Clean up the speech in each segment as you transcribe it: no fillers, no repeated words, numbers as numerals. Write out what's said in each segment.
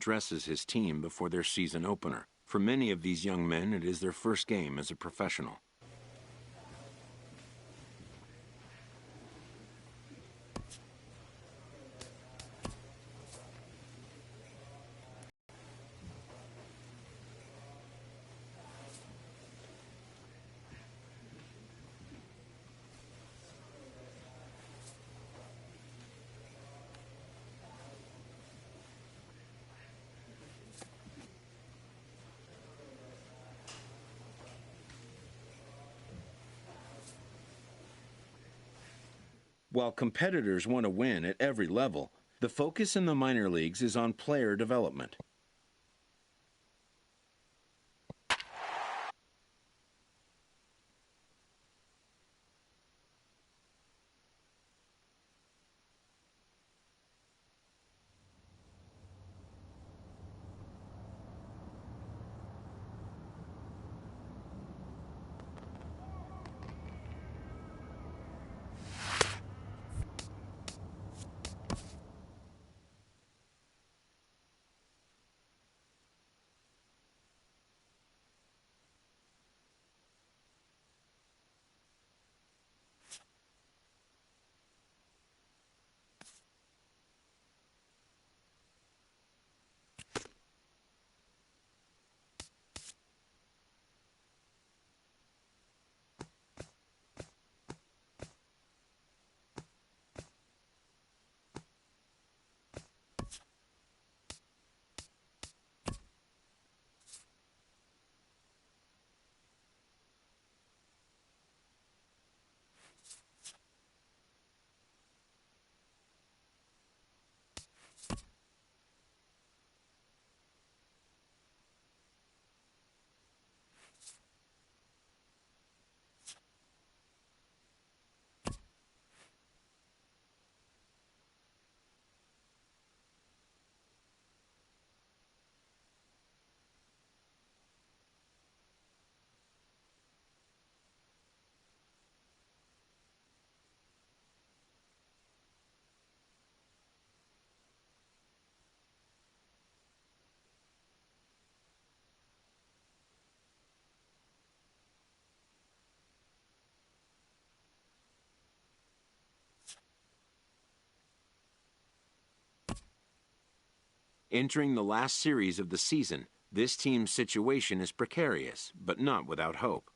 addresses his team before their season opener. For many of these young men, it is their first game as a professional. While competitors want to win at every level, the focus in the minor leagues is on player development. Entering the last series of the season, this team's situation is precarious, but not without hope.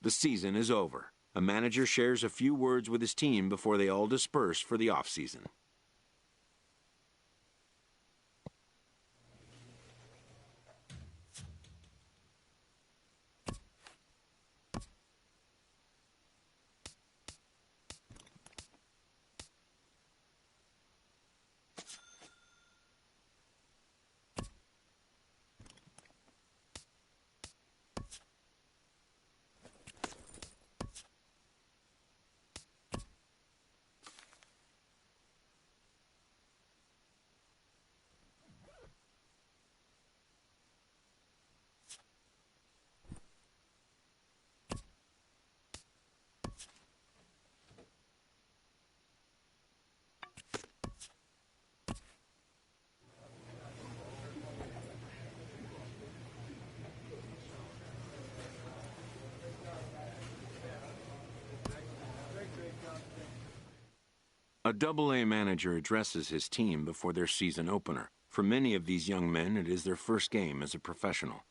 The season is over. A manager shares a few words with his team before they all disperse for the off-season. A Double-A manager addresses his team before their season opener. For many of these young men, it is their first game as a professional.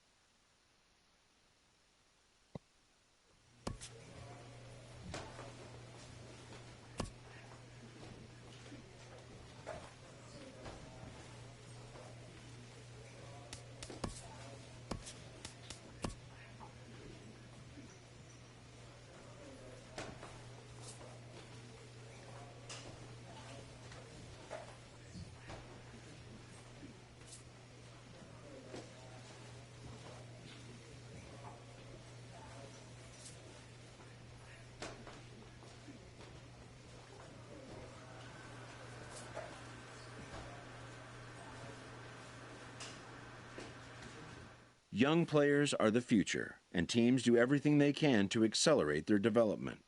Young players are the future, and teams do everything they can to accelerate their development.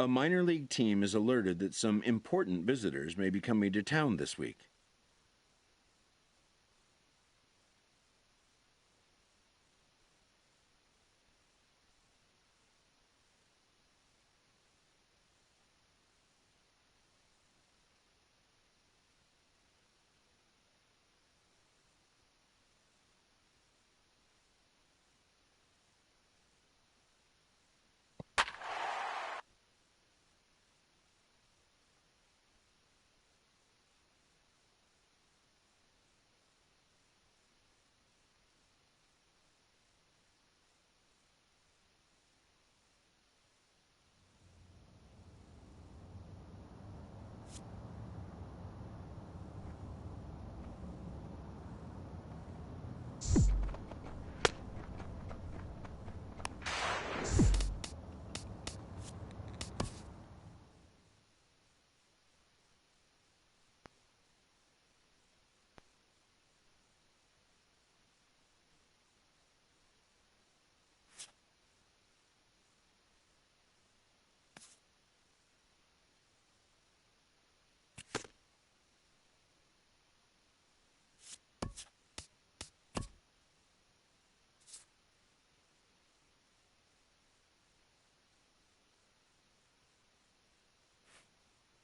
A minor league team is alerted that some important visitors may be coming to town this week.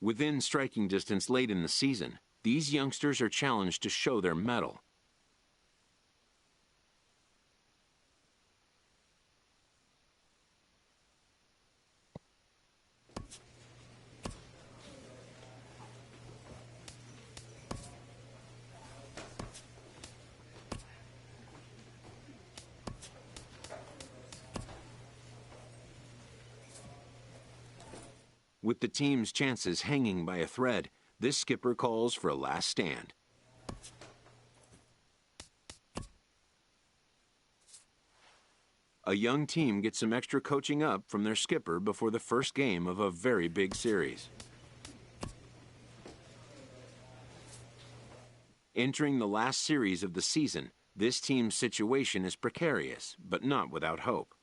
Within striking distance late in the season, these youngsters are challenged to show their mettle. With the team's chances hanging by a thread, this skipper calls for a last stand. A young team gets some extra coaching up from their skipper before the first game of a very big series. Entering the last series of the season, This team's situation is precarious, but not without hope.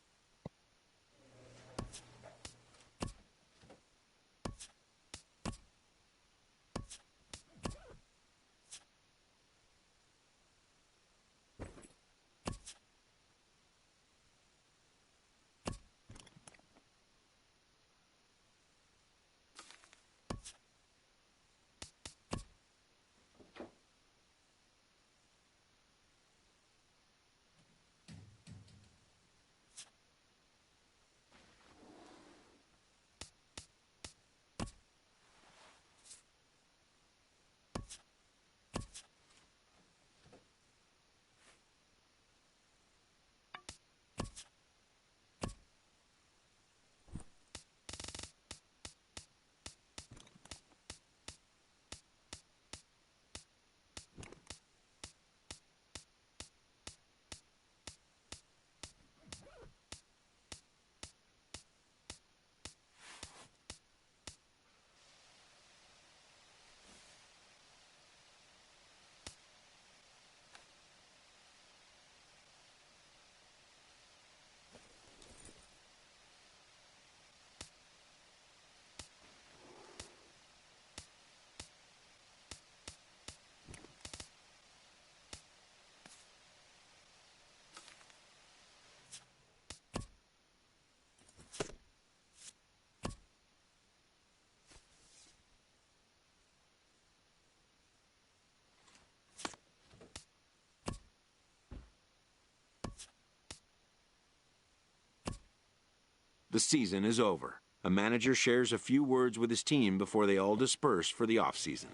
The season is over. A manager shares a few words with his team before they all disperse for the offseason.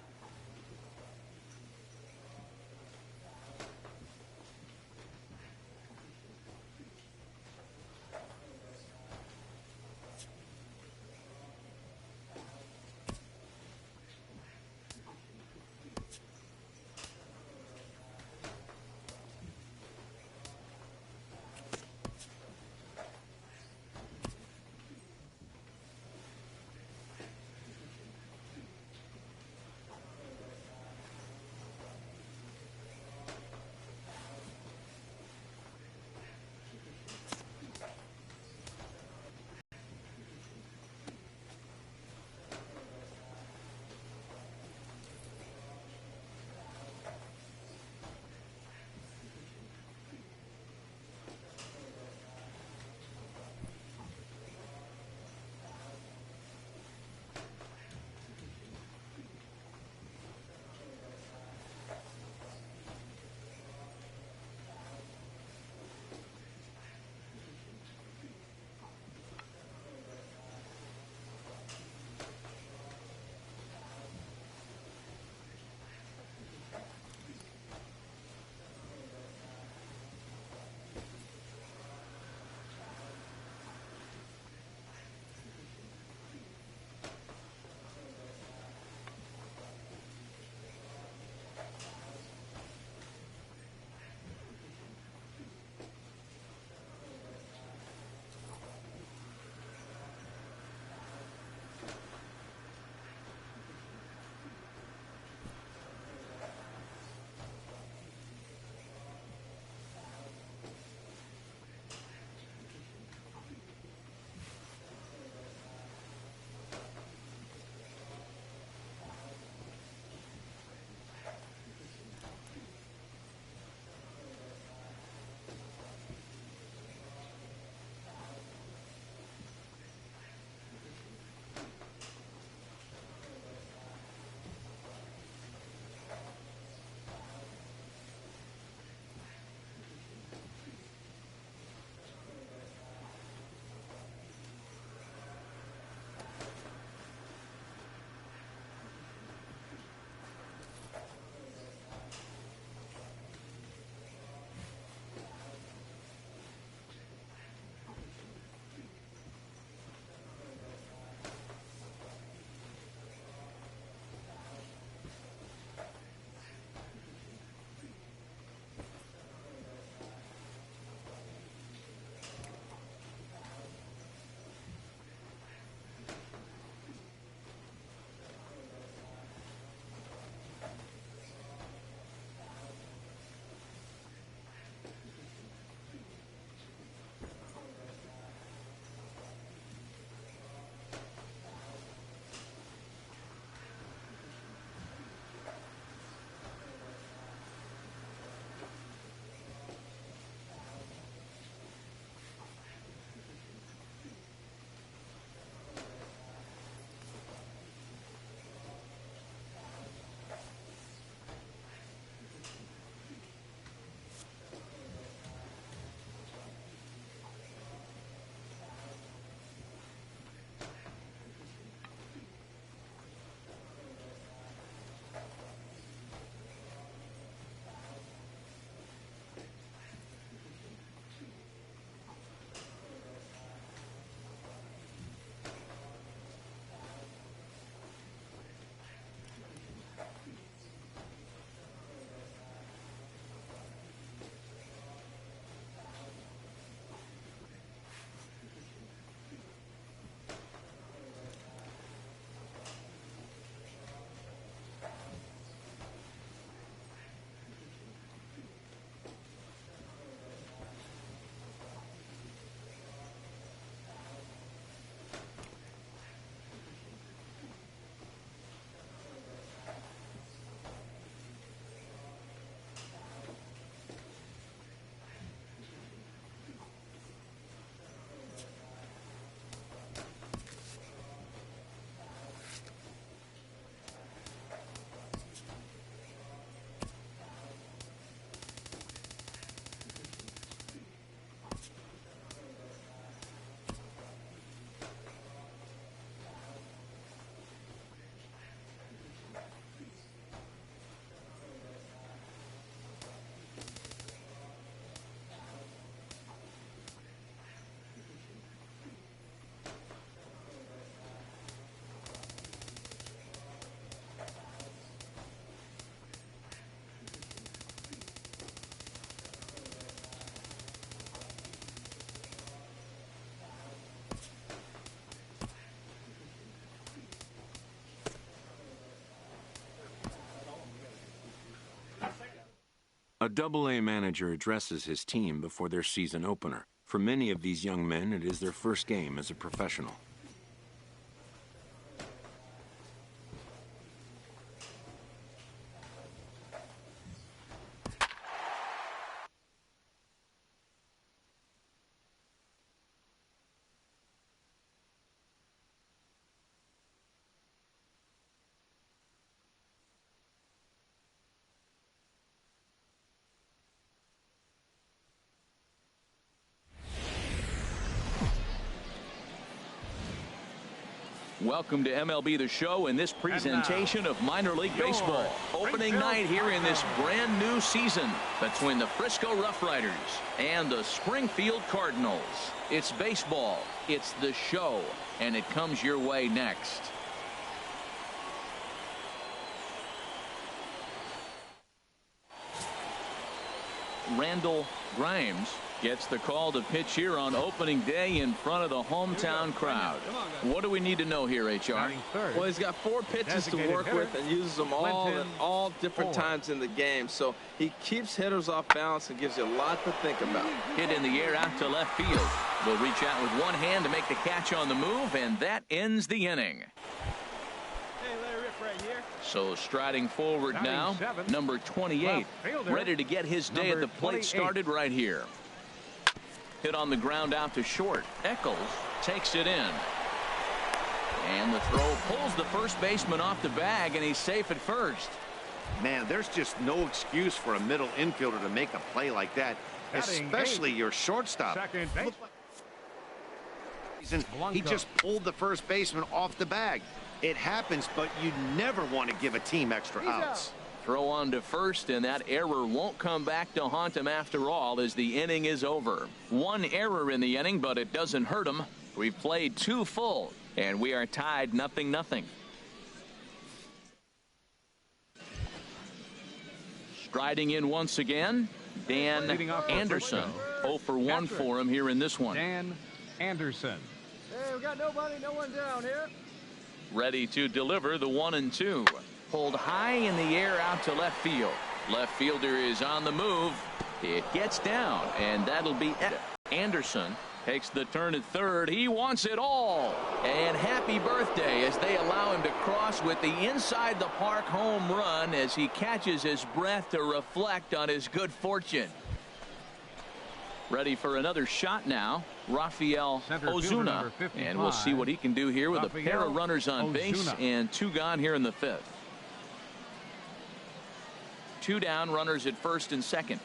A Double-A manager addresses his team before their season opener. For many of these young men, it is their first game as a professional. Welcome to MLB The Show in this presentation of minor league baseball. Opening night here in this brand new season between the Frisco Rough Riders and the Springfield Cardinals. It's baseball, it's the show, and it comes your way next. Randall Grimes gets the call to pitch here on opening day in front of the hometown crowd. What do we need to know here, HR? Well, he's got 4 pitches to work with and uses them all at all different times in the game. So he keeps hitters off balance and gives you a lot to think about. Hit in the air out to left field. Will reach out with one hand to make the catch on the move, and that ends the inning. So striding forward now, number 28, ready to get his day at the plate started right here. Hit on the ground out to short. Eccles takes it in. And the throw pulls the first baseman off the bag, and he's safe at first. Man, there's just no excuse for a middle infielder to make a play like that, especially your shortstop. He just pulled the first baseman off the bag. It happens, but you never want to give a team extra outs. Throw on to first, and that error won't come back to haunt him after all as the inning is over. 1 error in the inning, but it doesn't hurt him. We've played 2 full, and we are tied 0-0. Striding in once again, Dan Anderson. 0 for 1 for him here in this one. Dan Anderson. Hey, we got nobody, no one down here. Ready to deliver the 1-2. Pulled high in the air out to left field. Left fielder is on the move. It gets down, and that'll be it. Anderson takes the turn at third. He wants it all. And happy birthday as they allow him to cross with the inside the park home run as he catches his breath to reflect on his good fortune. Ready for another shot now, Rafael Ozuna, and we'll see what he can do here with a pair of runners on base and 2 gone here in the 5th. 2 down, runners at first and second.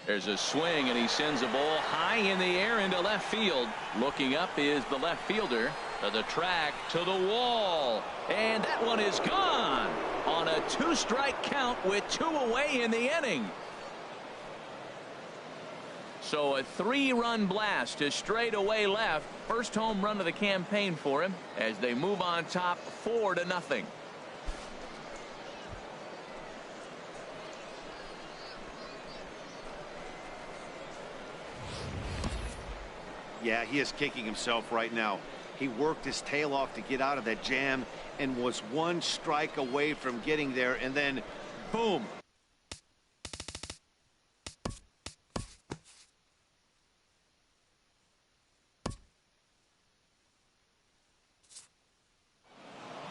There's a swing, and he sends a ball high in the air into left field. Looking up is the left fielder. To the track, to the wall, and that one is gone on a 2-strike count with 2 away in the inning. So a 3-run blast to straightaway left. First home run of the campaign for him as they move on top 4-0. Yeah, he is kicking himself right now. He worked his tail off to get out of that jam and was 1 strike away from getting there, and then boom.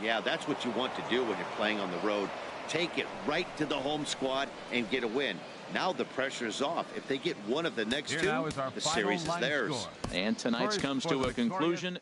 Yeah, that's what you want to do when you're playing on the road. Take it right to the home squad and get a win. Now the pressure is off. If they get one of the next 2, the series is theirs. Score. And tonight's comes to a conclusion.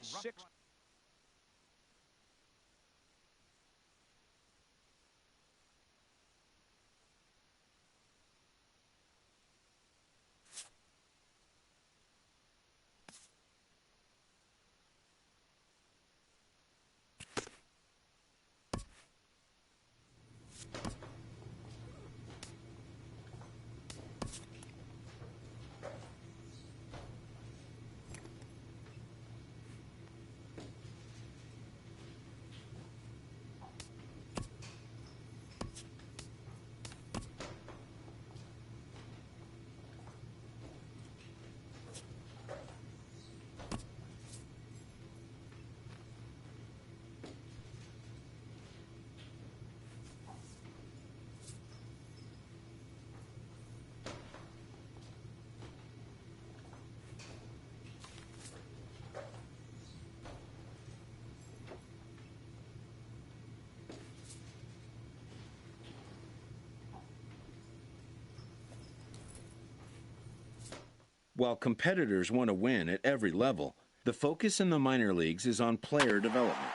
While competitors want to win at every level, the focus in the minor leagues is on player development.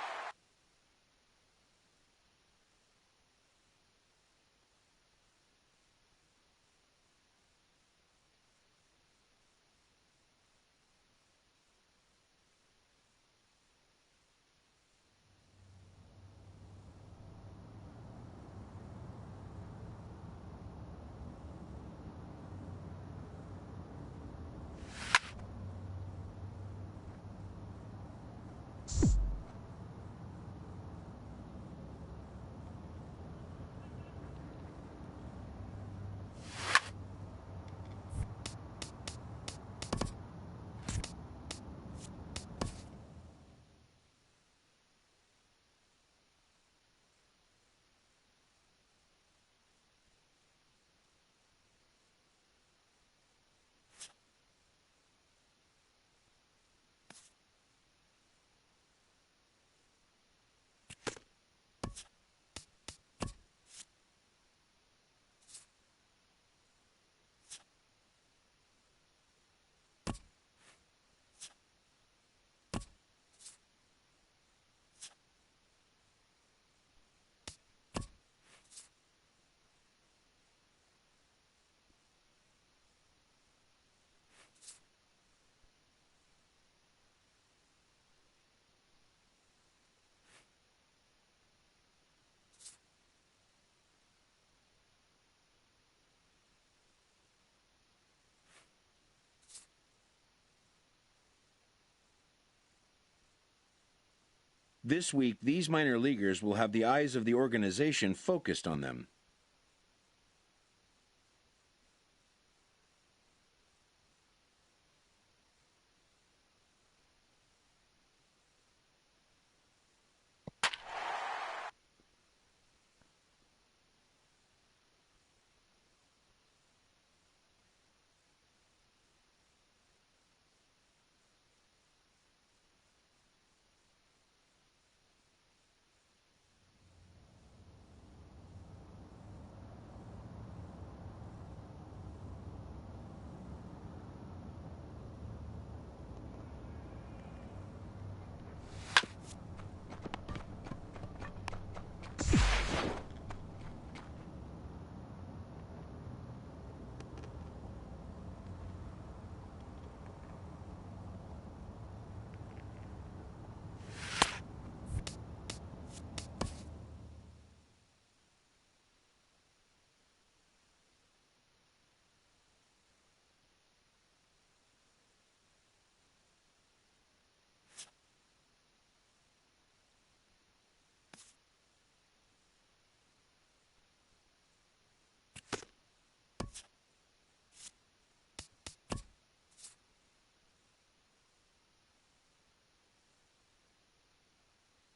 This week, these minor leaguers will have the eyes of the organization focused on them.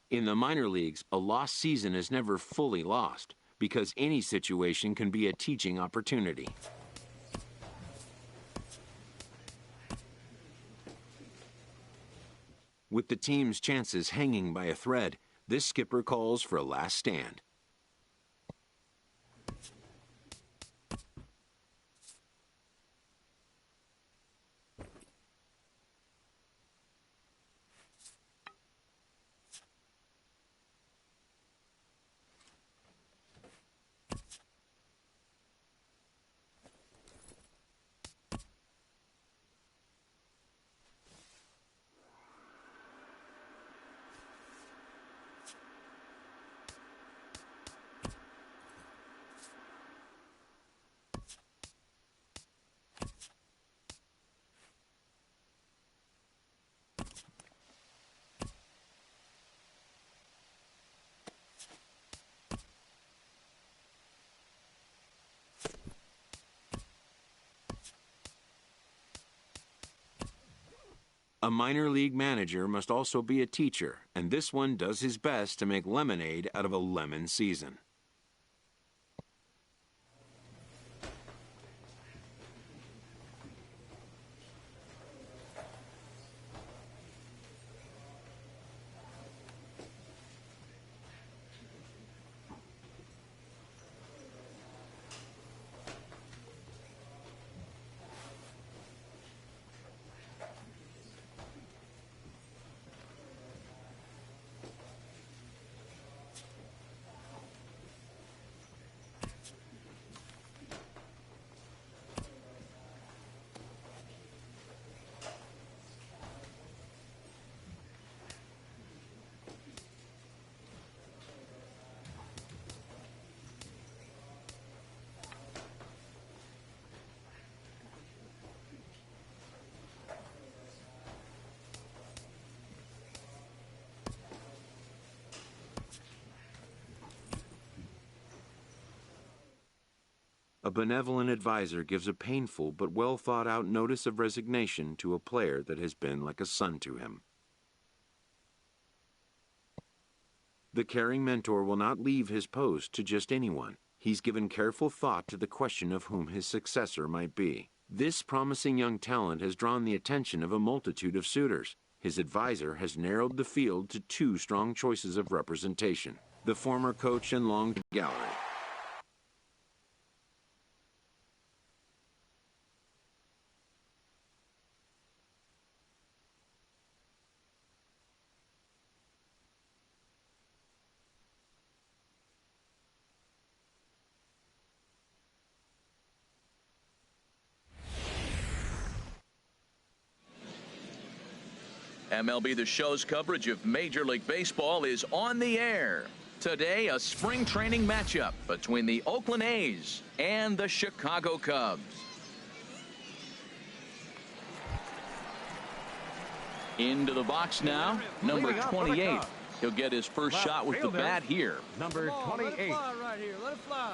In the minor leagues, a lost season is never fully lost because any situation can be a teaching opportunity. With the team's chances hanging by a thread, this skipper calls for a last stand. A minor league manager must also be a teacher, and this one does his best to make lemonade out of a lemon season. A benevolent advisor gives a painful but well-thought-out notice of resignation to a player that has been like a son to him. The caring mentor will not leave his post to just anyone. He's given careful thought to the question of whom his successor might be. This promising young talent has drawn the attention of a multitude of suitors. His advisor has narrowed the field to 2 strong choices of representation: the former coach and long gallery. MLB The Show's coverage of Major League Baseball is on the air. Today, a spring training matchup between the Oakland A's and the Chicago Cubs. Into the box now, number 28. He'll get his first shot with the bat here. Number 28. Let it fly right here. Let it fly.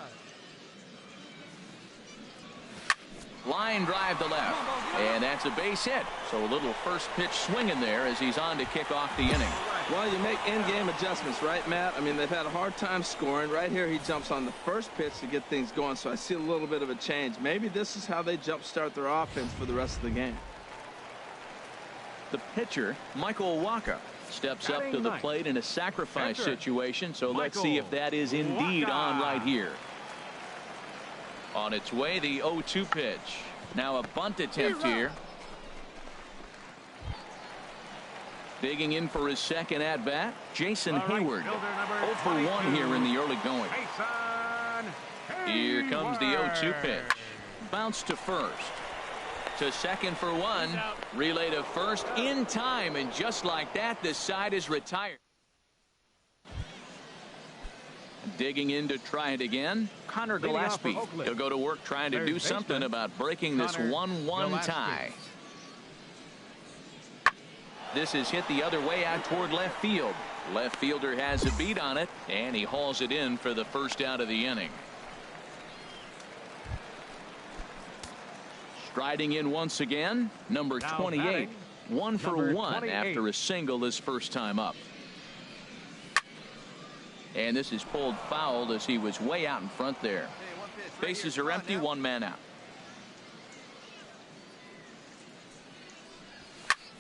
Line drive to left, and that's a base hit. So a little first pitch swing in there as he's on to kick off the inning. Well, you make in-game adjustments, right, Matt? I mean, they've had a hard time scoring. Right here, he jumps on the first pitch to get things going, so I see a little bit of a change. Maybe this is how they jumpstart their offense for the rest of the game. The pitcher, Michael Waka, steps up to the plate in a sacrifice situation, so let's see if that is indeed on right here. On its way, the 0-2 pitch. Now a bunt attempt here. Digging in for his second at-bat, Jason Hayward. 0 for 1 here in the early going. Here comes the 0-2 pitch. Bounce to first. To second for 1. Relay to first in time, and just like that, this side is retired. Digging in to try it again, Connor Gillespie. He'll go to work trying to do something about breaking this 1-1 tie. This is hit the other way out toward left field. Left fielder has a beat on it, and he hauls it in for the first out of the inning. Striding in once again, number 28. 1 for 1 after a single his first time up. And this is pulled foul as he was way out in front there. Bases are empty, 1 man out.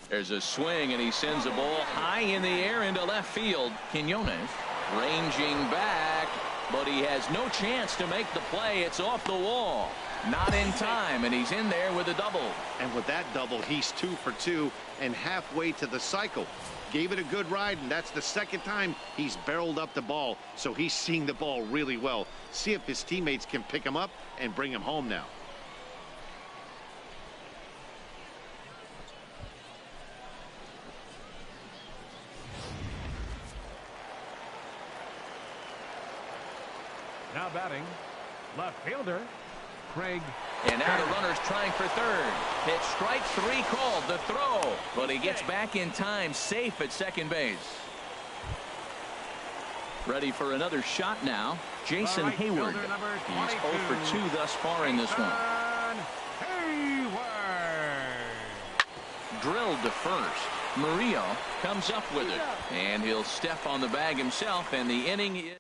There's a swing, and he sends a ball high in the air into left field. Quiñones ranging back, but he has no chance to make the play. It's off the wall. Not in time, and he's in there with a double. And with that double, he's 2 for 2 and halfway to the cycle. Gave it a good ride, and that's the second time he's barreled up the ball, so he's seeing the ball really well. See if his teammates can pick him up and bring him home now. Now batting, left fielder, Craig. And now the runner's trying for third. Pitch strike 3 called, the throw, but he gets back in time, safe at second base. Ready for another shot now, Jason Hayward. He's 0 for 2 thus far in this one. Drilled to first. Murillo comes up with it, and he'll step on the bag himself, and the inning is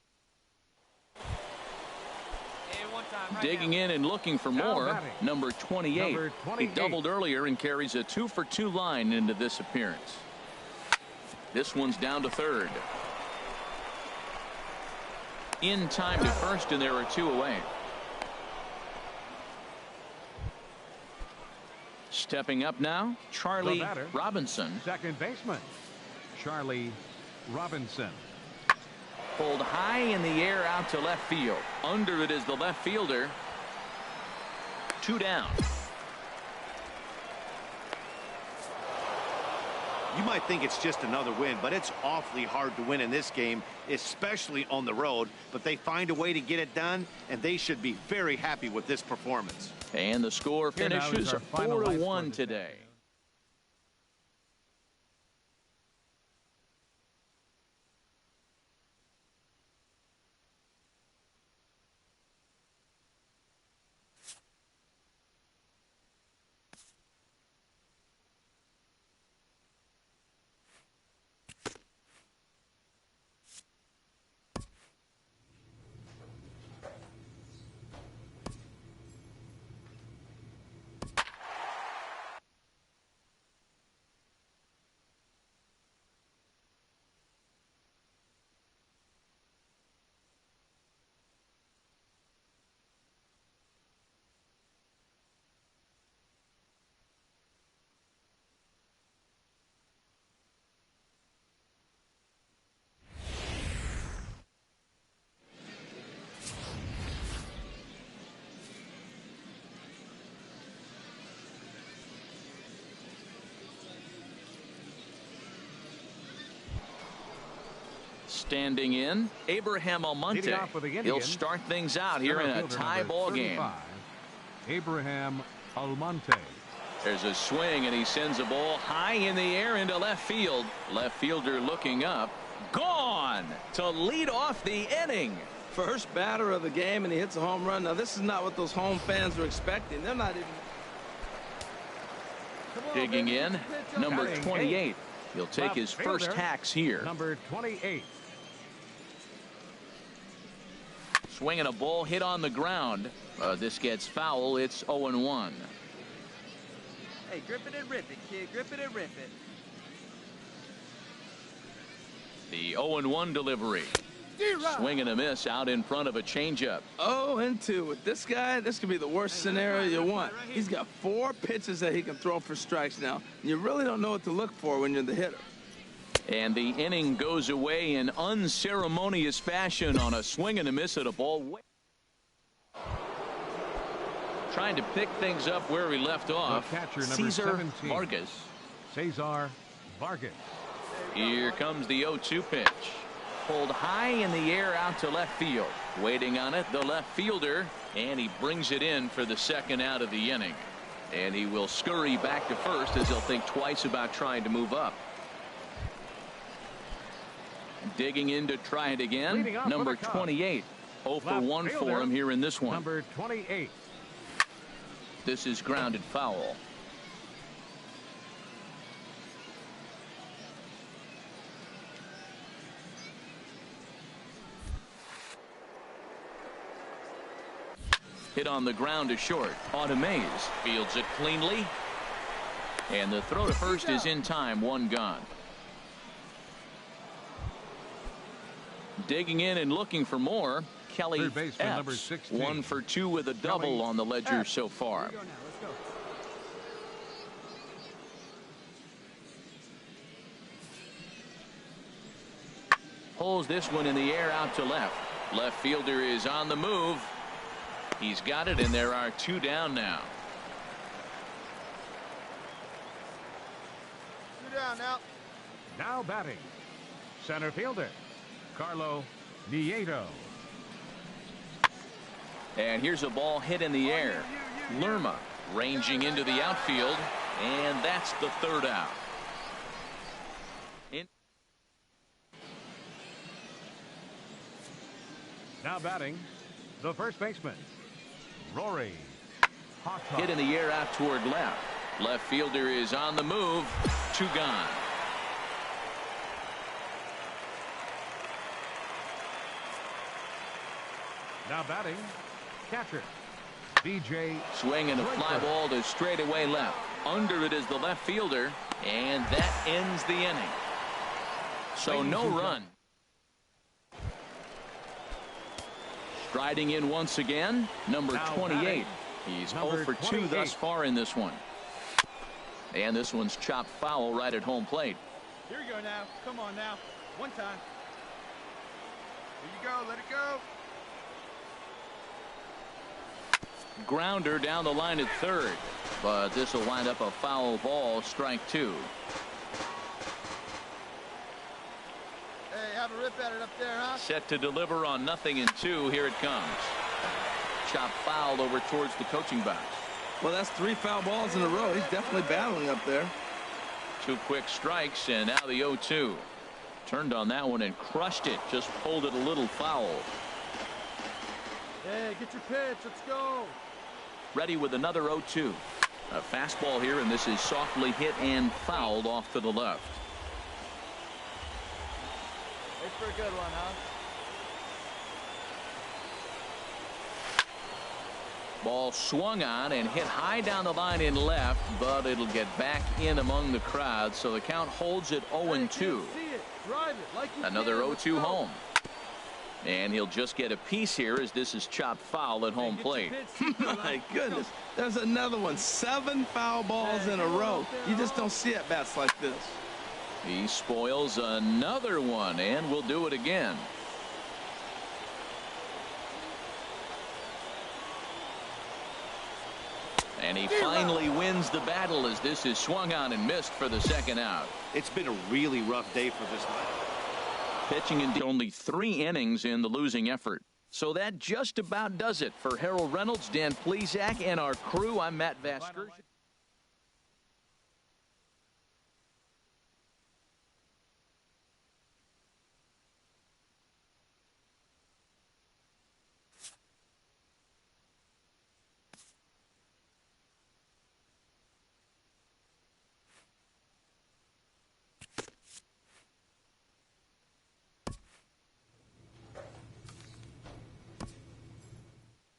digging in and looking for more. Number 28. He doubled earlier and carries a 2 for 2 line into this appearance. This one's down to third. In time to first, and there are 2 away. Stepping up now, Charlie Robinson. Second baseman, Charlie Robinson. Pulled high in the air out to left field. Under it is the left fielder. 2 down. You might think it's just another win, but it's awfully hard to win in this game, especially on the road. But they find a way to get it done, and they should be very happy with this performance. And the score finishes 4-1 today. Standing in, Abraham Almonte. He'll start things out here in a tie ball game. Abraham Almonte. There's a swing, and he sends a ball high in the air into left field. Left fielder looking up. Gone to lead off the inning. First batter of the game, and he hits a home run. Now, this is not what those home fans were expecting. They're not even... Digging in, number 28. He'll take his first hacks here. Number 28. Swinging a ball hit on the ground. This gets foul. It's 0-1. Hey, grip it and rip it, kid. Grip it and rip it. The 0-1 delivery. Swing and a miss out in front of a changeup. 0-2 with this guy. This could be the worst scenario you want. He's got 4 pitches that he can throw for strikes now. You really don't know what to look for when you're the hitter. And the inning goes away in unceremonious fashion on a swing and a miss at a ball. Trying to pick things up where we left off. Catcher, Cesar 17. Vargas. Cesar Vargas. Here comes the 0-2 pitch. Pulled high in the air out to left field. Waiting on it, the left fielder, and he brings it in for the second out of the inning. And he will scurry back to first as he'll think twice about trying to move up. Digging in to try it again. Number 28. 0 for 1 for him here in this one. Number 28. This is grounded foul. Hit on the ground to short. On Mays. Fields it cleanly. And the throw to first is in time. 1 gone. Digging in and looking for more. Kelly Epps. 1 for 2 with a double on the ledger so far. Pulls this one in the air out to left. Left fielder is on the move. He's got it, and there are 2 down now. 2 down now. Now batting, center fielder Carlo Nieto. And here's a ball hit in the air. Lerma ranging into the outfield, and that's the 3rd out. Now batting, the first baseman, Rory Hawthorne. Hit in the air out toward left. Left fielder is on the move. 2 gone. Now batting, catcher, DJ. Swing and a fly ball to straightaway left. Under it is the left fielder, and that ends the inning. So no run. Striding in once again, number 28. He's 0 for 2 thus far in this one. And this one's chopped foul right at home plate. Here you go now. Come on now. 1 time. Here you go. Let it go. Grounder down the line at 3rd. But this will wind up a foul ball. Strike 2. Hey, have a rip at it up there, huh? Set to deliver on 0-2. Here it comes. Chopped foul over towards the coaching box. Well, that's 3 foul balls in a row. He's definitely battling up there. 2 quick strikes, and now the 0-2. Turned on that one and crushed it. Just pulled it a little foul. Hey, get your pitch. Let's go. Ready with another 0-2. A fastball here, and this is softly hit and fouled off to the left. It's for a good one, huh? Ball swung on and hit high down the line in left, but it'll get back in among the crowd, so the count holds at 0-2. Another 0-2 home. And he'll just get a piece here as this is chopped foul at home plate. My goodness. There's another one. 7 foul balls in a row. You just don't see at bats like this. He spoils another one, and will do it again. And he finally wins the battle as this is swung on and missed for the 2nd out. It's been a really rough day for this lineup. Pitching in only 3 innings in the losing effort. So that just about does it for Harold Reynolds, Dan Plesac, and our crew. I'm Matt Vasker.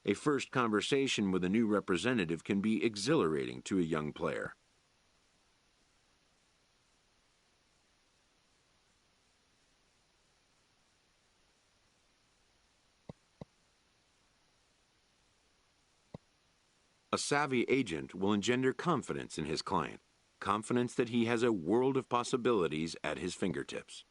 A first conversation with a new representative can be exhilarating to a young player. A savvy agent will engender confidence in his client, confidence that he has a world of possibilities at his fingertips.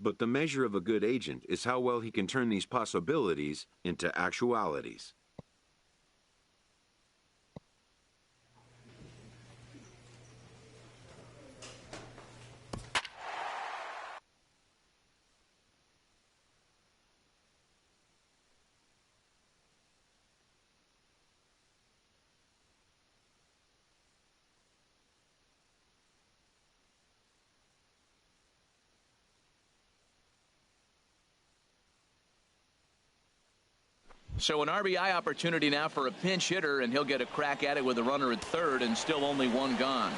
But the measure of a good agent is how well he can turn these possibilities into actualities. So an RBI opportunity now for a pinch hitter, and he'll get a crack at it with a runner at third and still only 1 gone.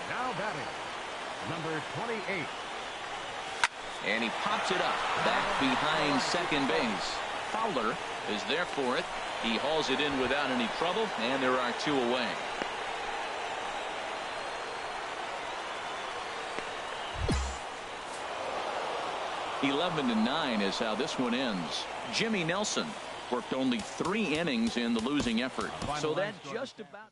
Now batting, number 28. And he pops it up back behind second base. Fowler is there for it. He hauls it in without any trouble, and there are 2 away. (11-9) is how this one ends. Jimmy Nelson worked only 3 innings in the losing effort. So that just about.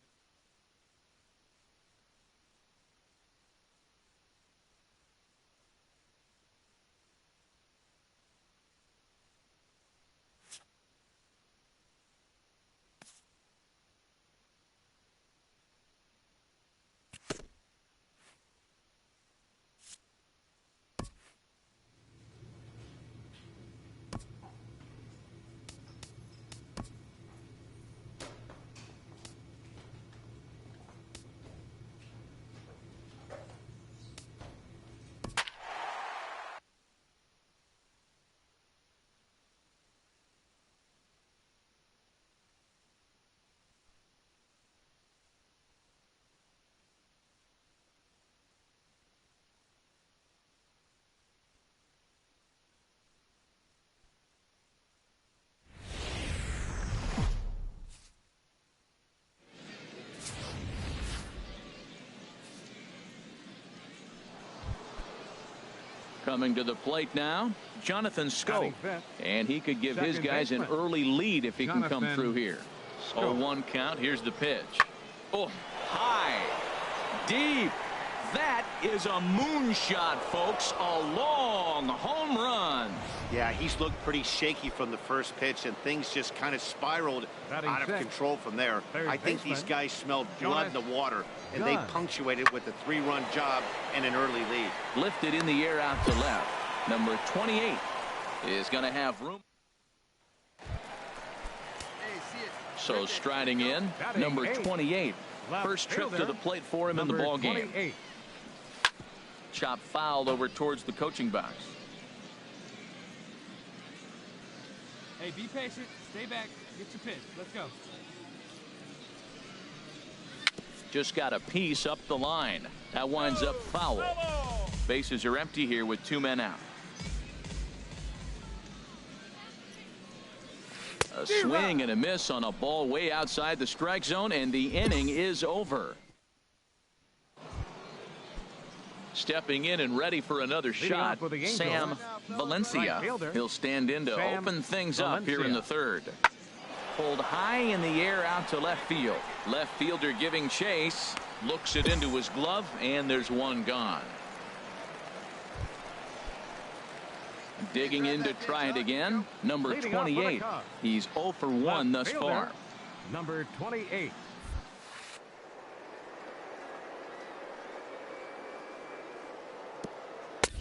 Coming to the plate now, Jonathan Scope. And he could give his guys an early lead if he can come through here. 0-1 count. Here's the pitch. Oh, high, deep. That is a moonshot, folks. A long home run. Yeah, he's looked pretty shaky from the first pitch, and things just kind of spiraled out of control from there. I think these guys smelled blood in the water, and they punctuated with a 3-run job and an early lead. Lifted in the air out to left. Number 28 is going to have room. So striding in, number 28. First trip to the plate for him in the ball game. Chop foul over towards the coaching box. Hey, be patient. Stay back. Get your pitch. Let's go. Just got a piece up the line. That winds up foul. Bases are empty here with 2 men out. A swing and a miss on a ball way outside the strike zone, and the inning is over. Stepping in and ready for another shot, Sam Valencia. He'll stand in to open things up here in the third. Pulled high in the air out to left field. Left fielder giving chase. Looks it into his glove, and there's one gone. Digging in to try it again. Number 28. He's 0 for 1 thus far. Number 28.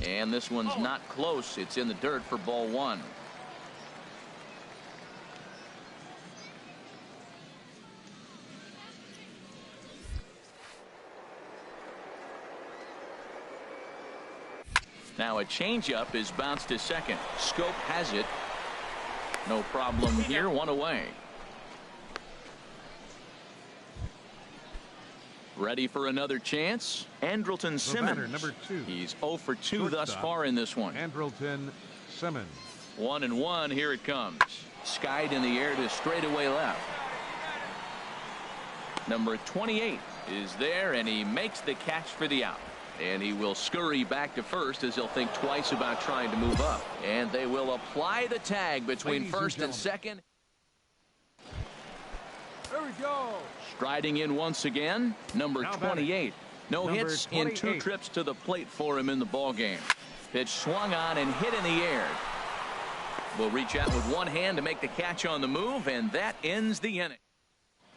And this one's not close. It's in the dirt for ball 1. Now a changeup is bounced to second. Scope has it. No problem here. One away. Ready for another chance. Andrelton Simmons. Number 2. He's 0 for 2 thus far in this one. Andrelton Simmons. 1-1. Here it comes. Skied in the air to straightaway left. Number 28 is there, and he makes the catch for the out. And he will scurry back to first as he'll think twice about trying to move up. And they will apply the tag between first and second. There we go. Striding in once again, number 28. No hits in 2 trips to the plate for him in the ballgame. Pitch swung on and hit in the air. Will reach out with one hand to make the catch on the move, and that ends the inning.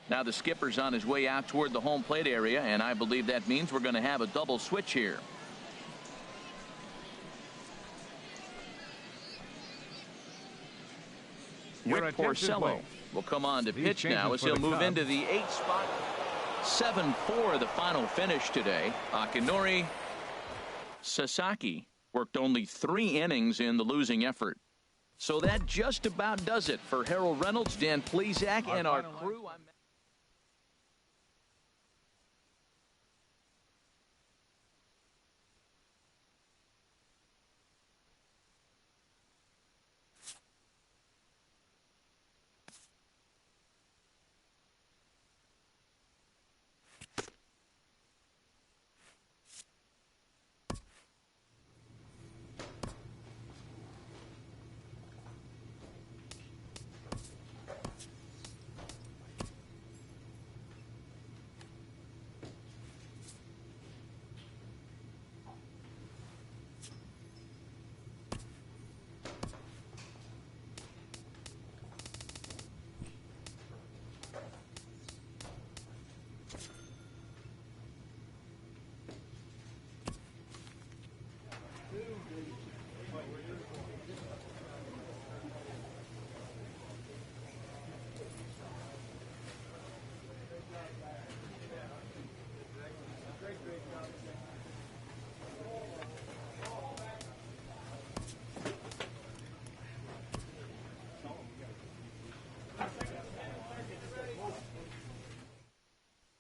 Now the skipper's on his way out toward the home plate area, and I believe that means we're going to have a double switch here. Rick Porcello will come on to pitch now as he'll move into the 8th spot. 7-4 the final finish today. Akinori Sasaki worked only 3 innings in the losing effort. So that just about does it for Harold Reynolds, Dan Plesac, and our crew.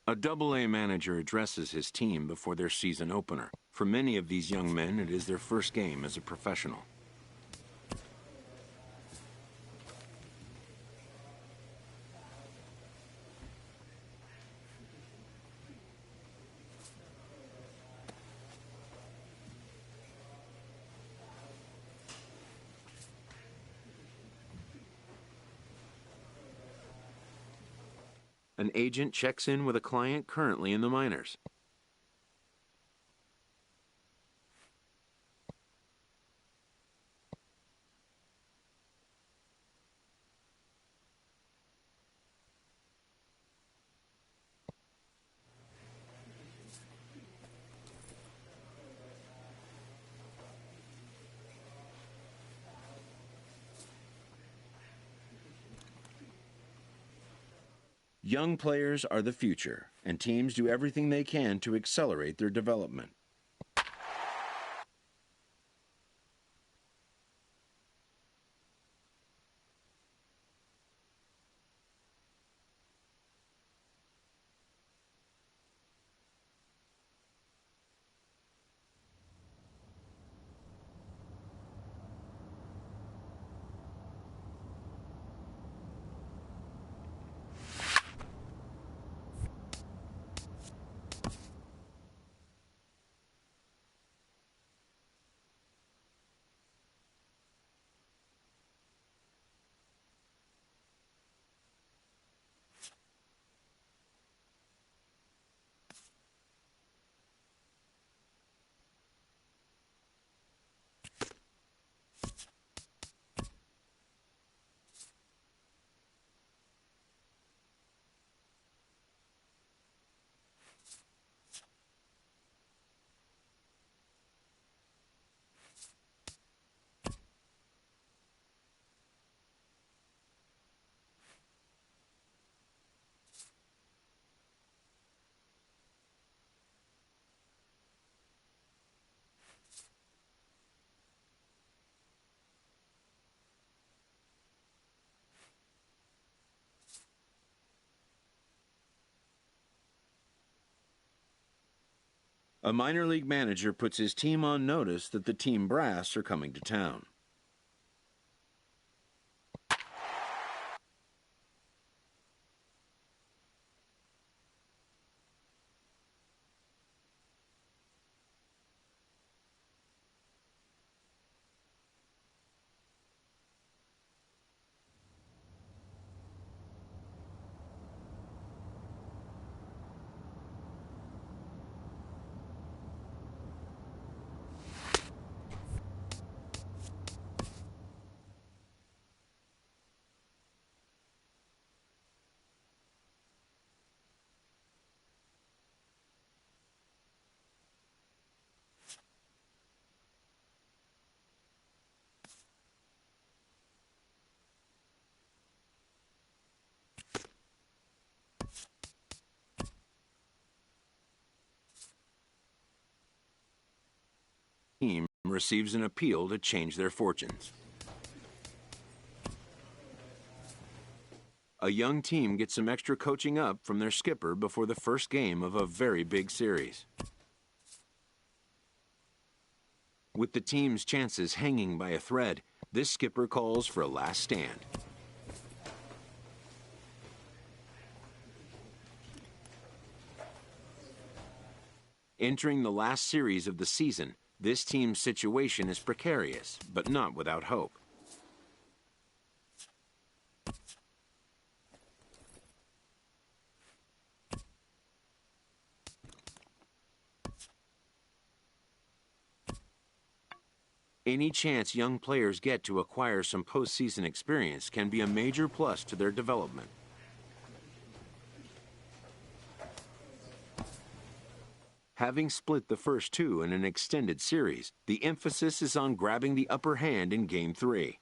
A Double-A manager addresses his team before their season opener. For many of these young men, it is their first game as a professional. An agent checks in with a client currently in the minors. Young players are the future, and teams do everything they can to accelerate their development. A minor league manager puts his team on notice that the team brass are coming to town. Team receives an appeal to change their fortunes. A young team gets some extra coaching up from their skipper before the first game of a very big series. With the team's chances hanging by a thread, this skipper calls for a last stand. Entering the last series of the season, this team's situation is precarious, but not without hope. Any chance young players get to acquire some postseason experience can be a major plus to their development. Having split the first two in an extended series, the emphasis is on grabbing the upper hand in Game 3.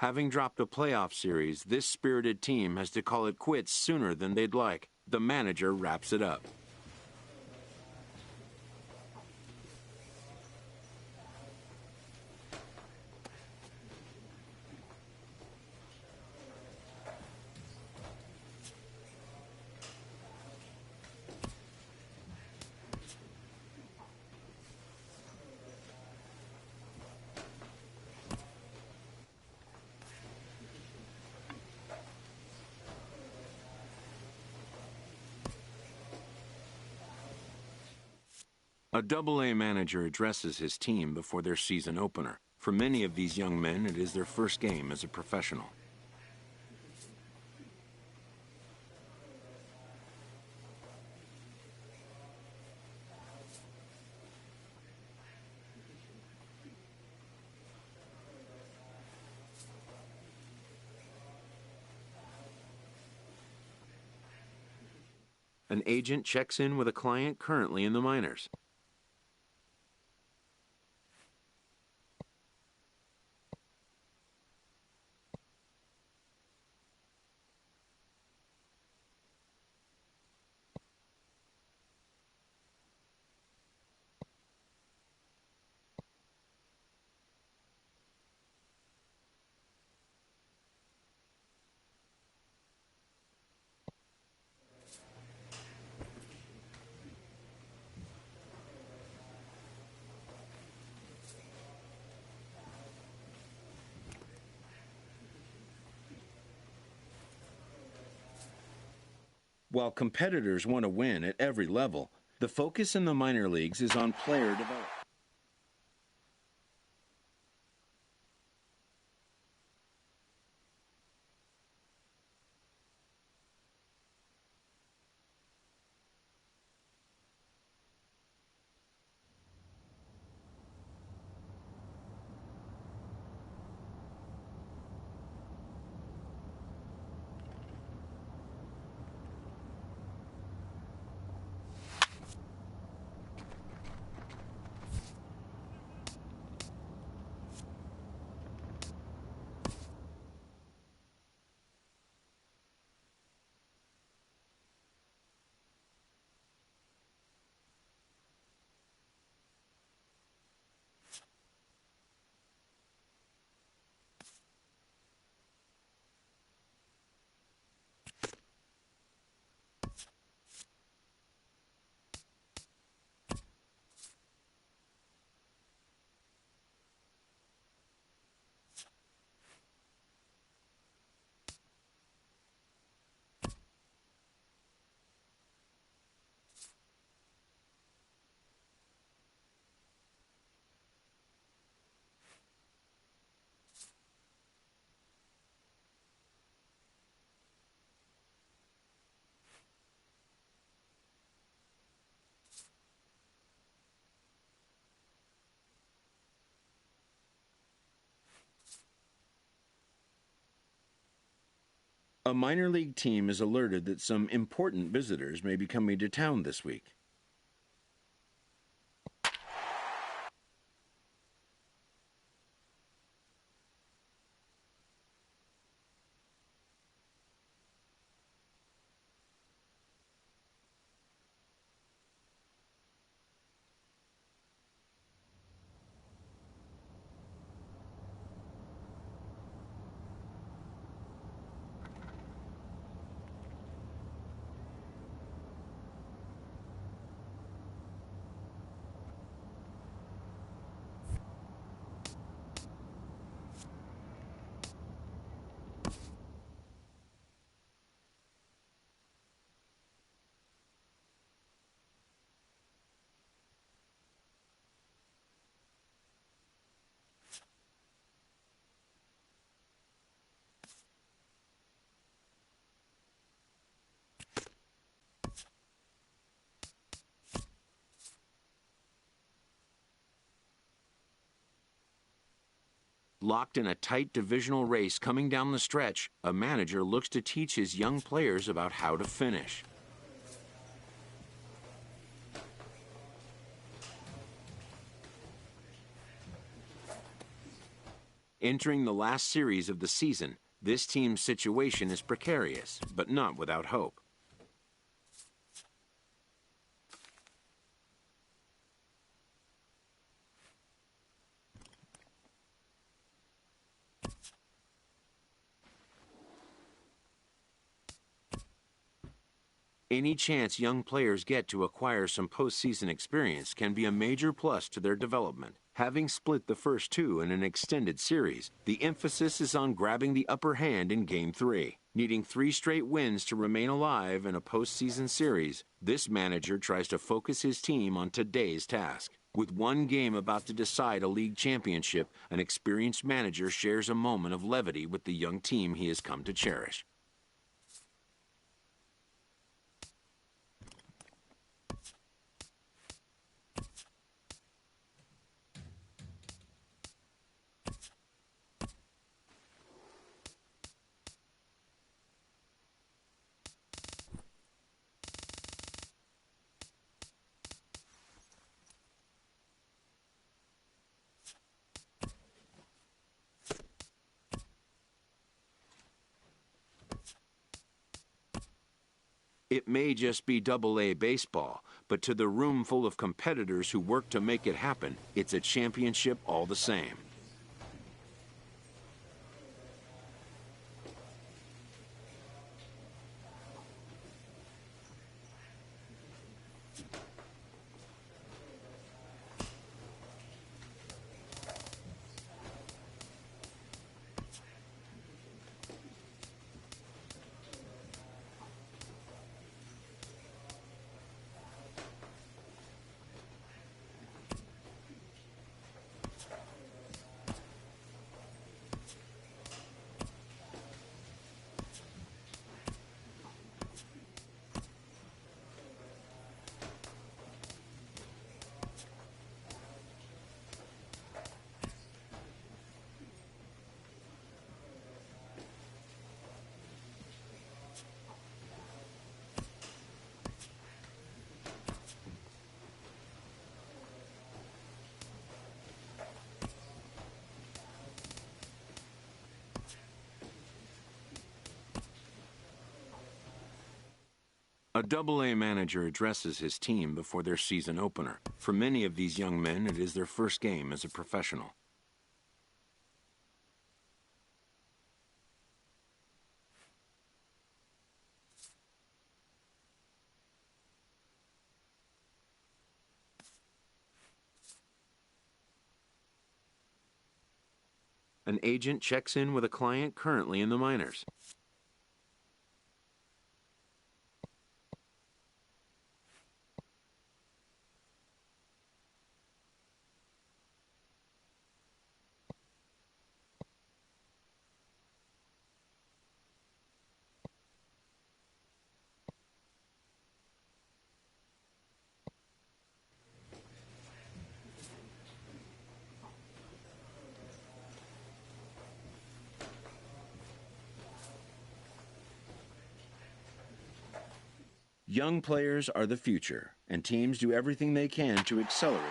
Having dropped a playoff series, this spirited team has to call it quits sooner than they'd like. The manager wraps it up. A Double-A manager addresses his team before their season opener. For many of these young men, it is their first game as a professional. An agent checks in with a client currently in the minors. While competitors want to win at every level, the focus in the minor leagues is on player development. A minor league team is alerted that some important visitors may be coming to town this week. Locked in a tight divisional race coming down the stretch, a manager looks to teach his young players about how to finish. Entering the last series of the season, this team's situation is precarious, but not without hope. Any chance young players get to acquire some postseason experience can be a major plus to their development. Having split the first two in an extended series, the emphasis is on grabbing the upper hand in Game 3. Needing 3 straight wins to remain alive in a postseason series, this manager tries to focus his team on today's task. With one game about to decide a league championship, an experienced manager shares a moment of levity with the young team he has come to cherish. It may just be Double-A baseball, but to the room full of competitors who work to make it happen, it's a championship all the same. A Double-A manager addresses his team before their season opener. For many of these young men, it is their first game as a professional. An agent checks in with a client currently in the minors. Young players are the future, and teams do everything they can to accelerate.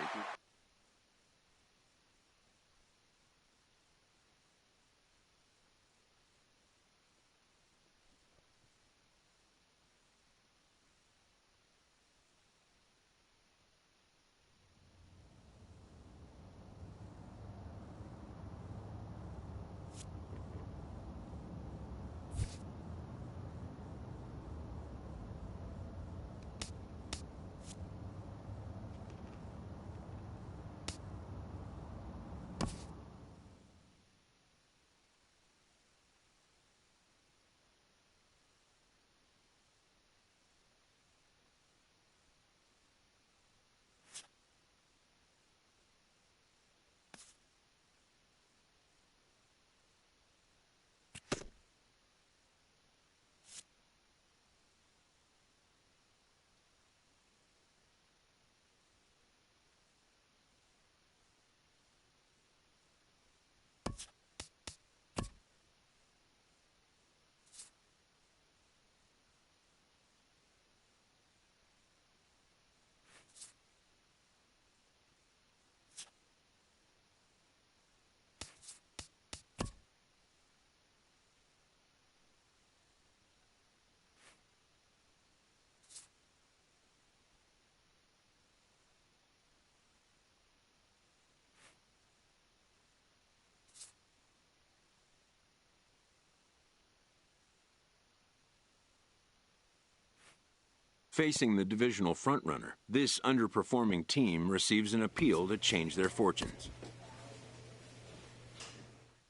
Facing the divisional frontrunner, this underperforming team receives an appeal to change their fortunes.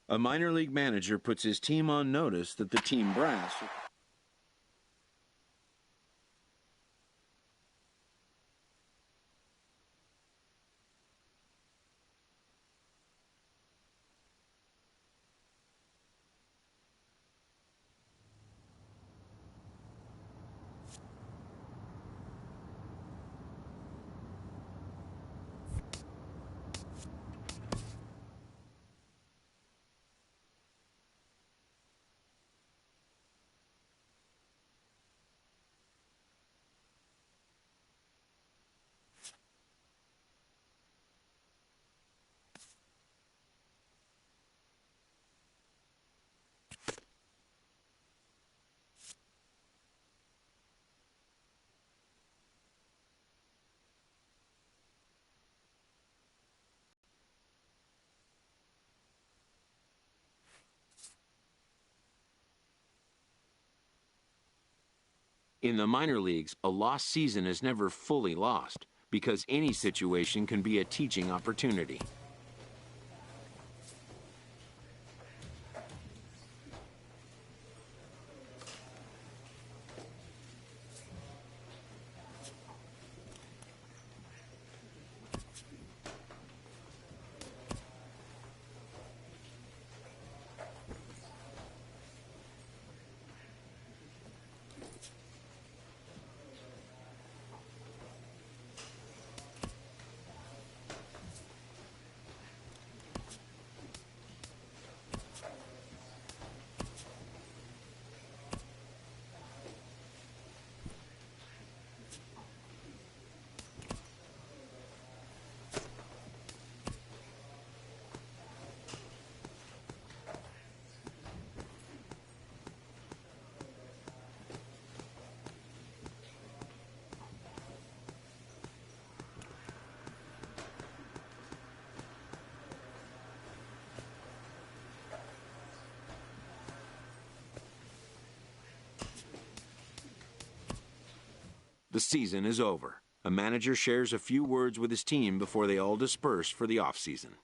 A minor league manager puts his team on notice that the team brass in the minor leagues, a lost season is never fully lost because any situation can be a teaching opportunity. The season is over. A manager shares a few words with his team before they all disperse for the off-season.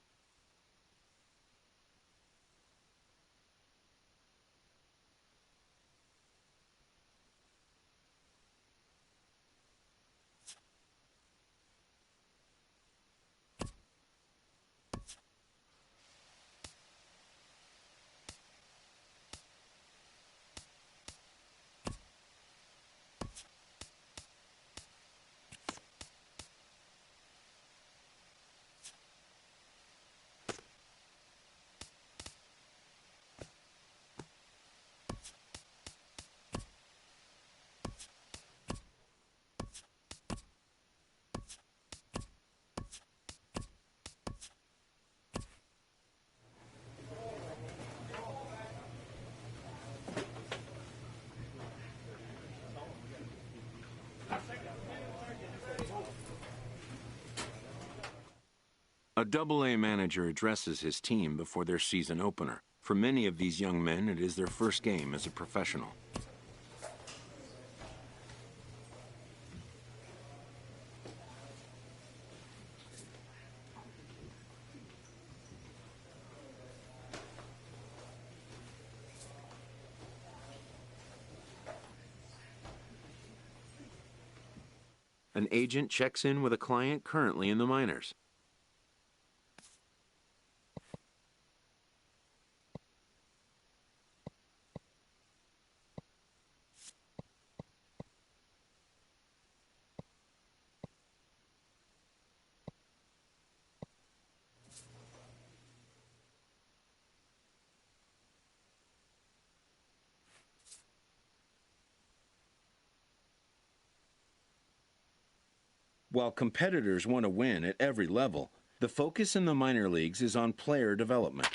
A Double-A manager addresses his team before their season opener. For many of these young men, it is their first game as a professional. An agent checks in with a client currently in the minors. While competitors want to win at every level, the focus in the minor leagues is on player development.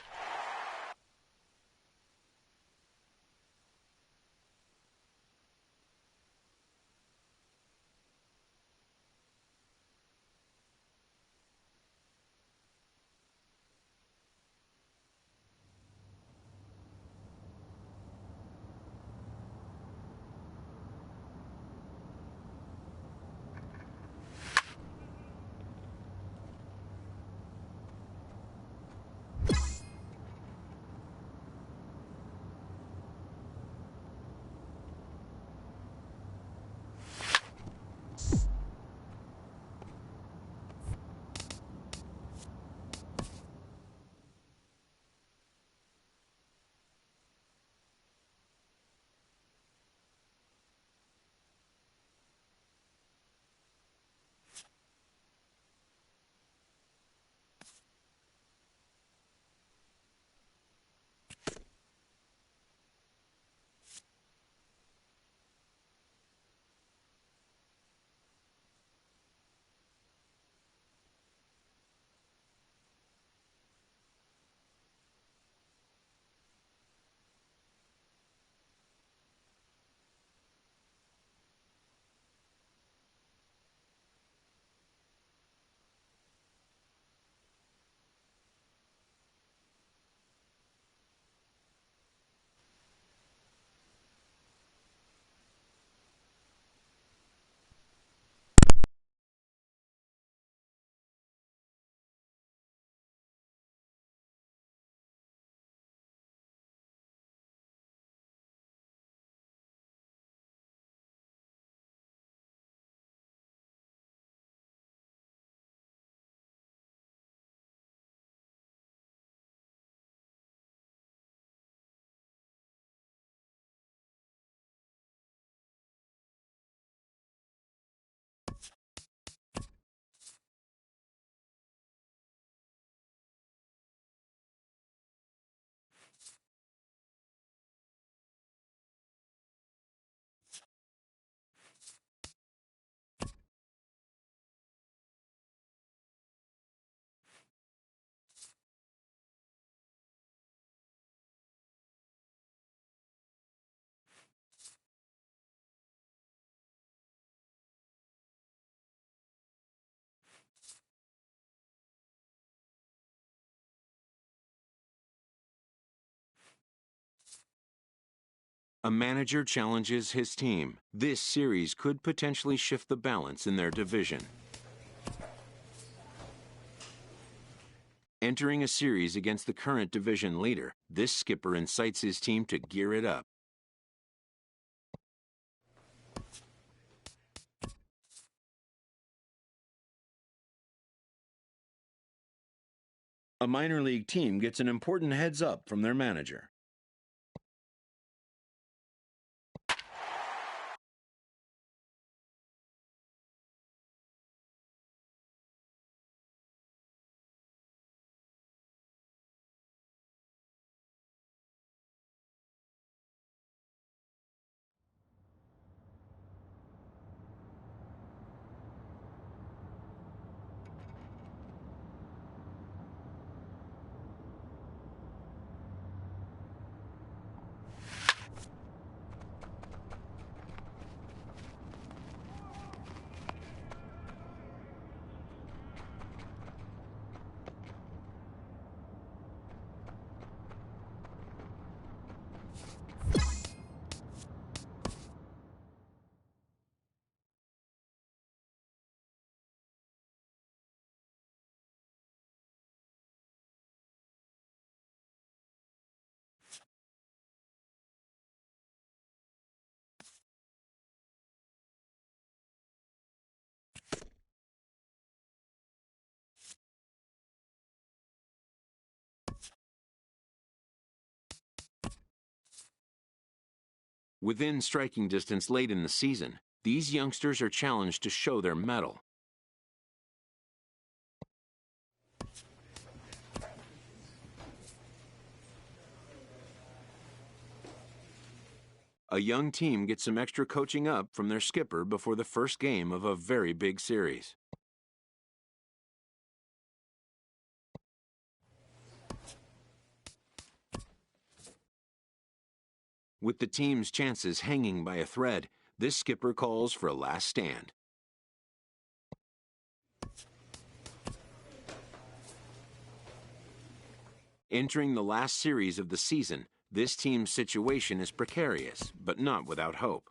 A manager challenges his team. This series could potentially shift the balance in their division. Entering a series against the current division leader, this skipper incites his team to gear it up. A minor league team gets an important heads up from their manager. Within striking distance late in the season, these youngsters are challenged to show their mettle. A young team gets some extra coaching up from their skipper before the first game of a very big series. With the team's chances hanging by a thread, this skipper calls for a last stand. Entering the last series of the season, this team's situation is precarious, but not without hope.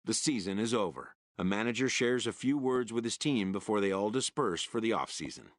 The season is over. A manager shares a few words with his team before they all disperse for the off-season.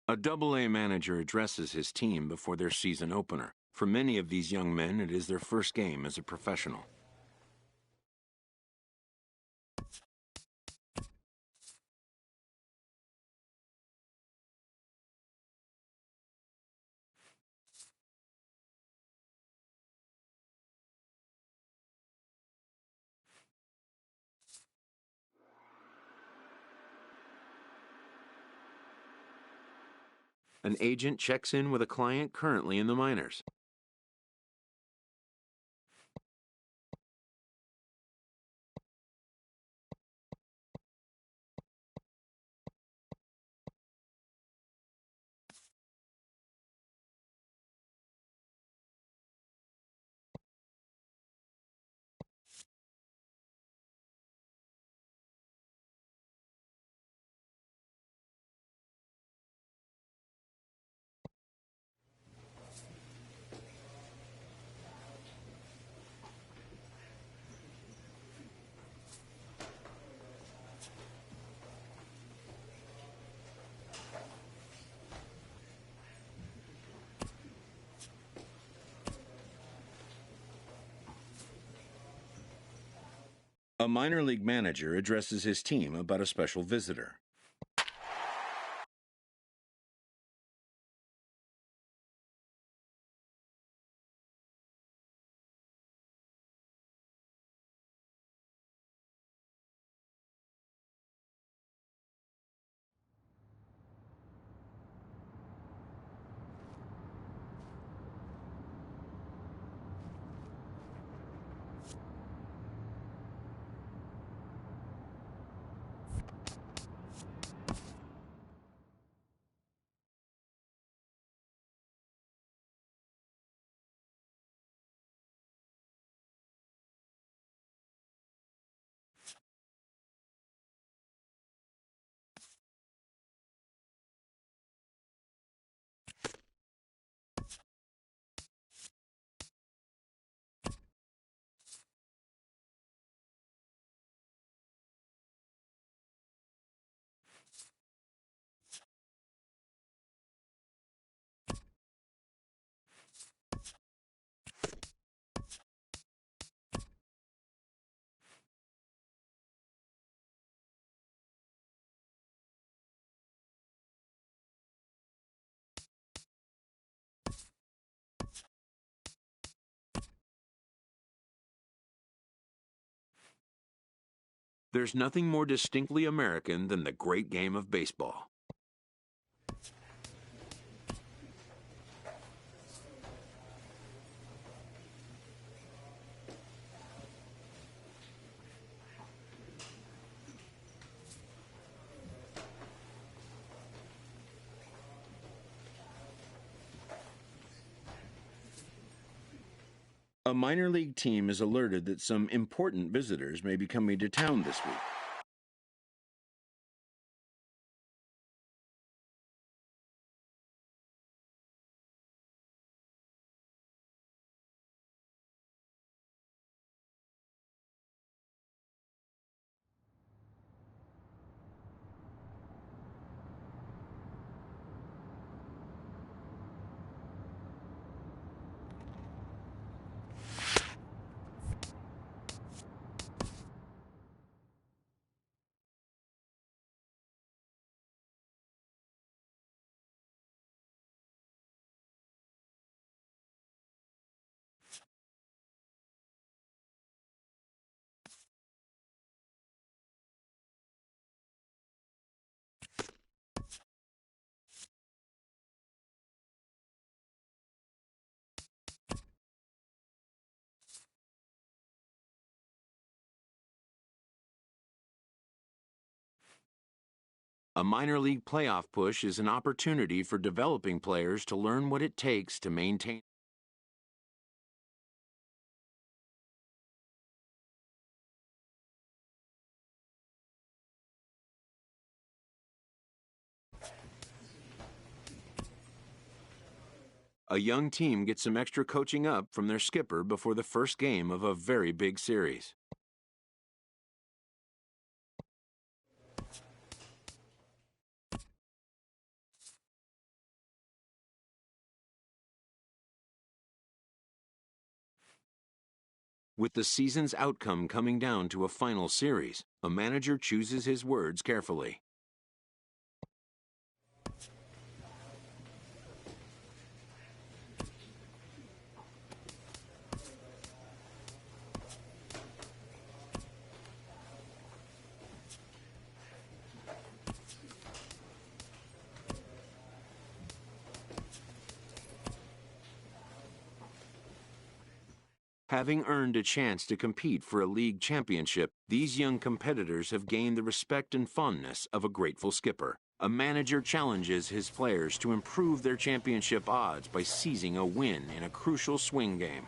A Double-A manager addresses his team before their season opener. For many of these young men, it is their first game as a professional. An agent checks in with a client currently in the minors. A minor league manager addresses his team about a special visitor. There's nothing more distinctly American than the great game of baseball. A minor league team is alerted that some important visitors may be coming to town this week. A minor league playoff push is an opportunity for developing players to learn what it takes to maintain. A young team gets some extra coaching up from their skipper before the first game of a very big series. With the season's outcome coming down to a final series, a manager chooses his words carefully. Having earned a chance to compete for a league championship, these young competitors have gained the respect and fondness of a grateful skipper. A manager challenges his players to improve their championship odds by seizing a win in a crucial swing game.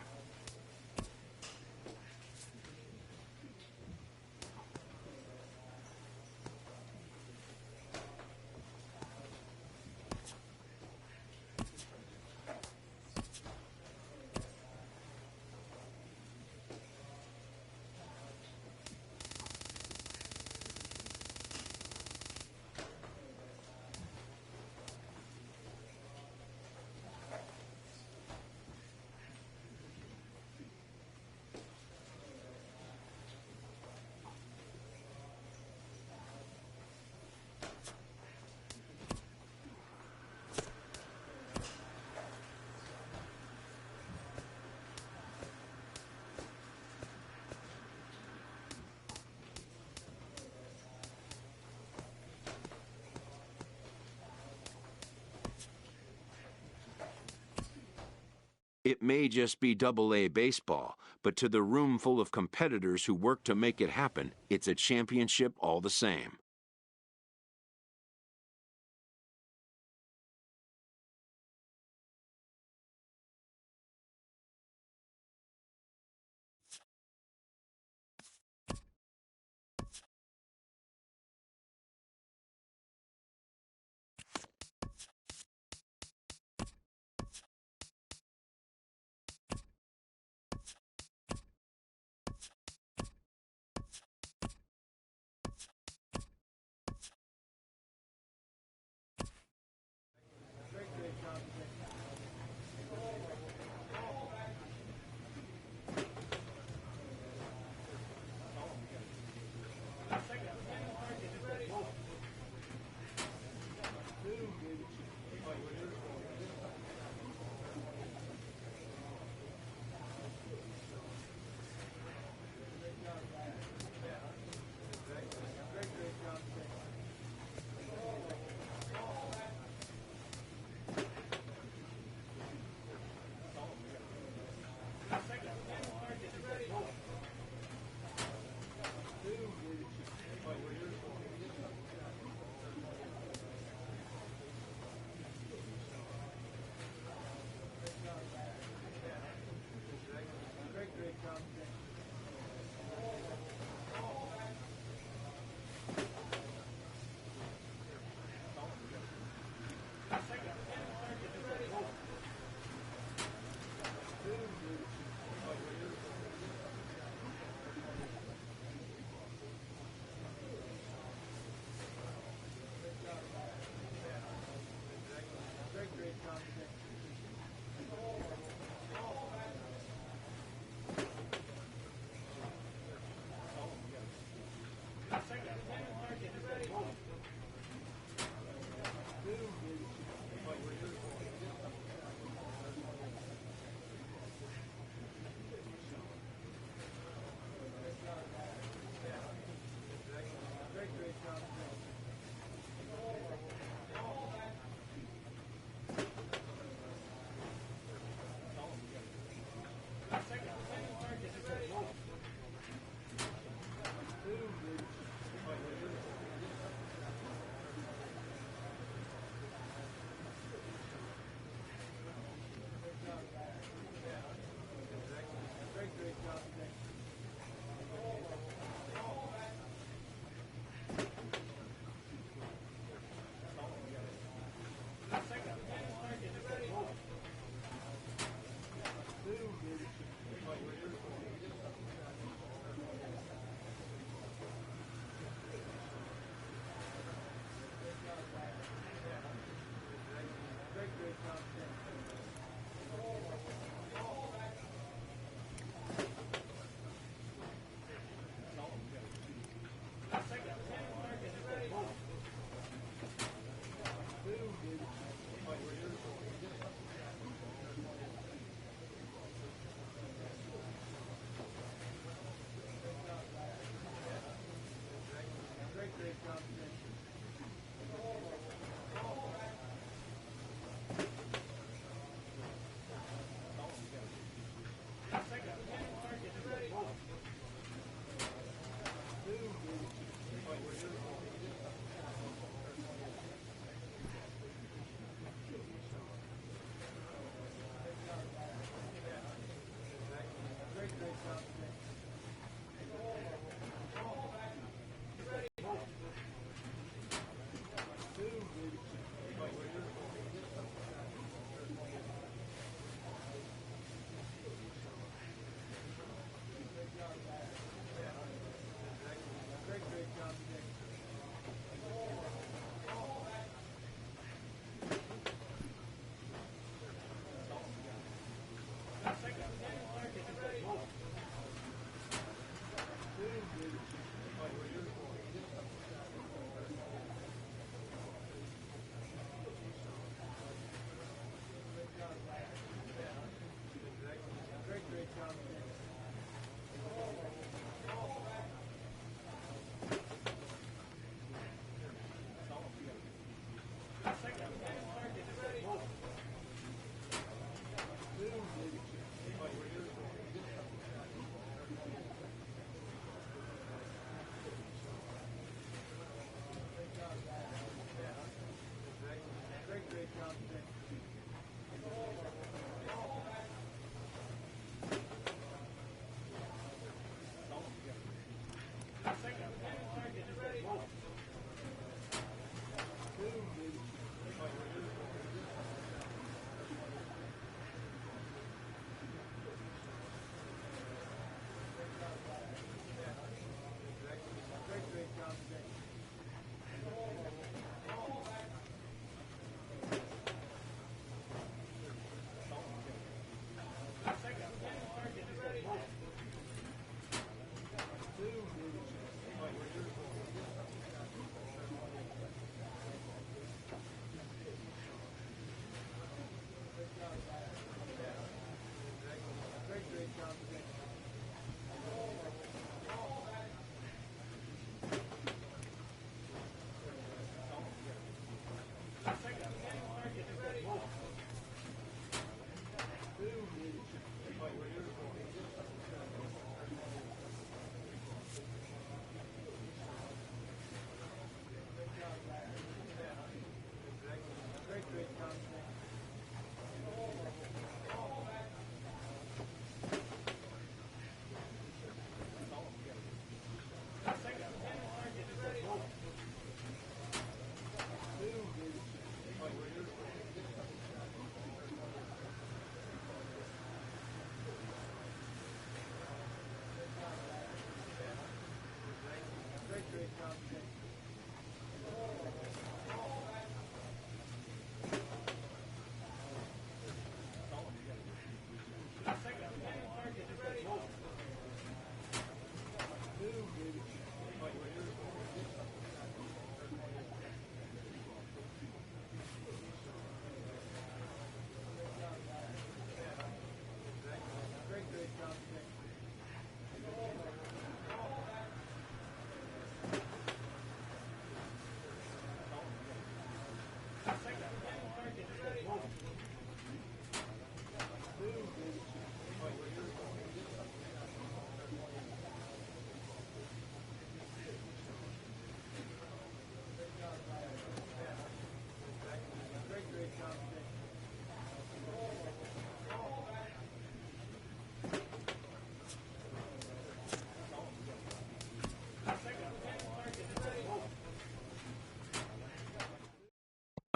It may just be Double-A baseball, but to the room full of competitors who work to make it happen, it's a championship all the same.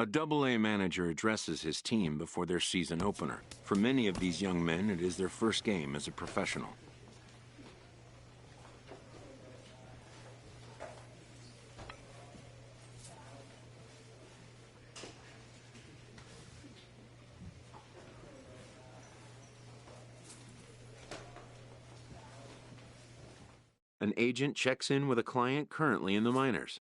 A Double-A manager addresses his team before their season opener. For many of these young men, it is their first game as a professional. An agent checks in with a client currently in the minors.